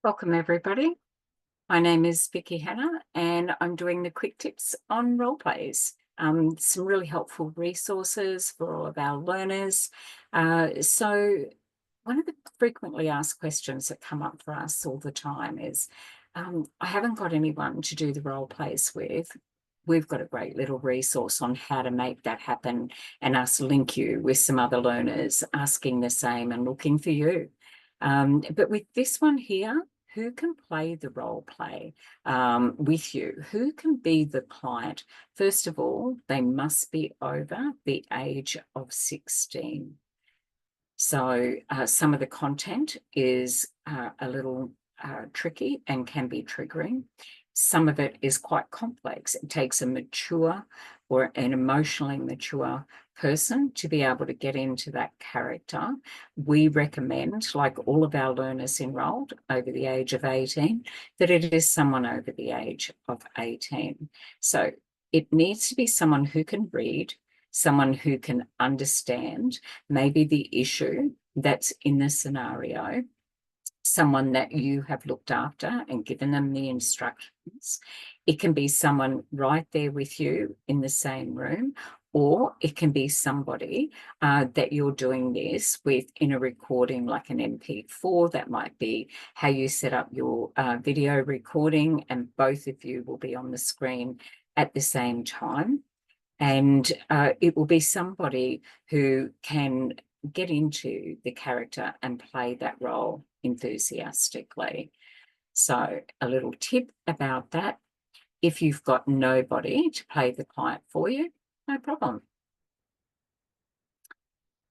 Welcome everybody. My name is Vicky Hanna and I'm doing the quick tips on role plays. Some really helpful resources for all of our learners. So one of the frequently asked questions that come up for us all the time is, I haven't got anyone to do the role plays with. We've got a great little resource on how to make that happen and us link you with some other learners asking the same and looking for you. But with this one here, who can play the role play with you? Who can be the client? First of all, they must be over the age of 16. So some of the content is a little tricky and can be triggering. Some of it is quite complex. It takes a mature or an emotionally mature person to be able to get into that character. We recommend, like all of our learners enrolled over the age of 18, that it is someone over the age of 18. So it needs to be someone who can read, someone who can understand maybe the issue that's in the scenario, someone that you have looked after and given them the instructions. It can be someone right there with you in the same room, or it can be somebody that you're doing this with in a recording like an MP4. That might be how you set up your video recording, and both of you will be on the screen at the same time. And it will be somebody who can get into the character and play that role enthusiastically. So a little tip about that: if you've got nobody to play the client for you, no problem.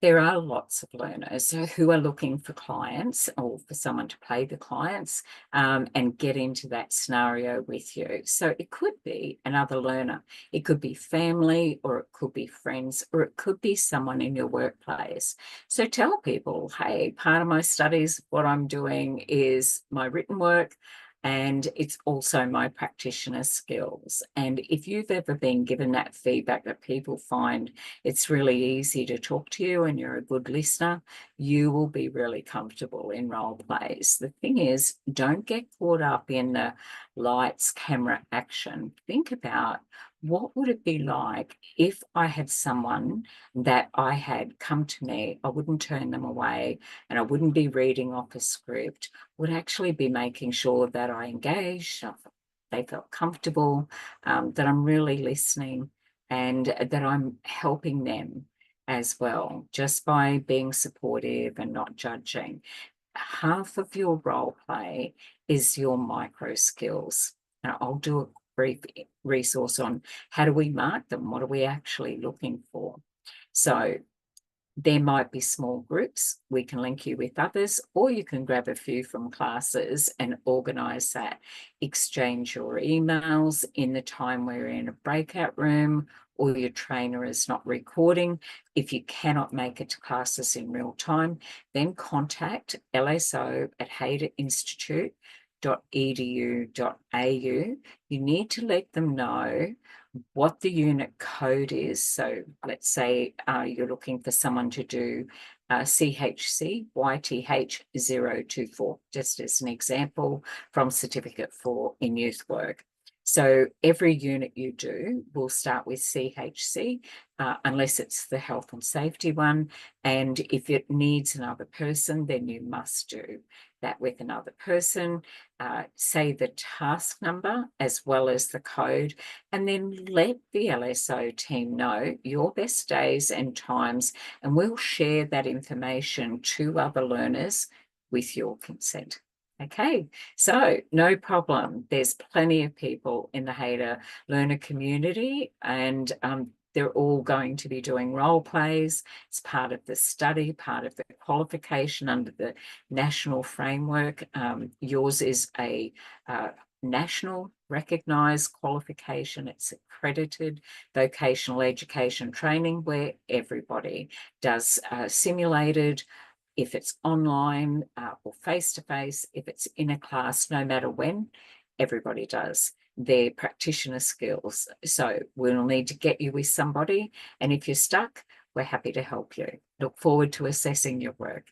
There are lots of learners who are looking for clients or for someone to play the clients and get into that scenario with you. So it could be another learner. It could be family, or it could be friends, or it could be someone in your workplace. So tell people, hey, part of my studies, what I'm doing is my written work, and it's also my practitioner skills. And if you've ever been given that feedback that people find it's really easy to talk to you and you're a good listener, you will be really comfortable in role plays. The thing is, don't get caught up in the lights, camera, action. Think about, what would it be like if I had someone that I had come to me? I wouldn't turn them away and I wouldn't be reading off a script, would actually be making sure that I engaged, they felt comfortable, that I'm really listening, and that I'm helping them as well, just by being supportive and not judging. Half of your role play is your micro skills. And I'll do a brief resource on how do we mark them? What are we actually looking for? So there might be small groups. We can link you with others, or you can grab a few from classes and organise that. Exchange your emails in the time we're in a breakout room, or your trainer is not recording. If you cannot make it to classes in real time, then contact lso@haiderinstitute.edu.au. You need to let them know what the unit code is. So let's say you're looking for someone to do CHC YTH 024, just as an example from Certificate 4 in Youth Work. So every unit you do will start with CHC, unless it's the health and safety one. And if it needs another person, then you must do that with another person. Say the task number as well as the code, and then let the LSO team know your best days and times, and we'll share that information to other learners with your consent. Okay, so no problem. There's plenty of people in the Haida learner community, and they're all going to be doing role plays. It's part of the study, part of the qualification under the national framework. Yours is a national recognised qualification. It's accredited vocational education training where everybody does simulated, if it's online or face-to-face, if it's in a class, no matter when, everybody does their practitioner skills. So we'll need to get you with somebody, and if you're stuck, we're happy to help you. Look forward to assessing your work.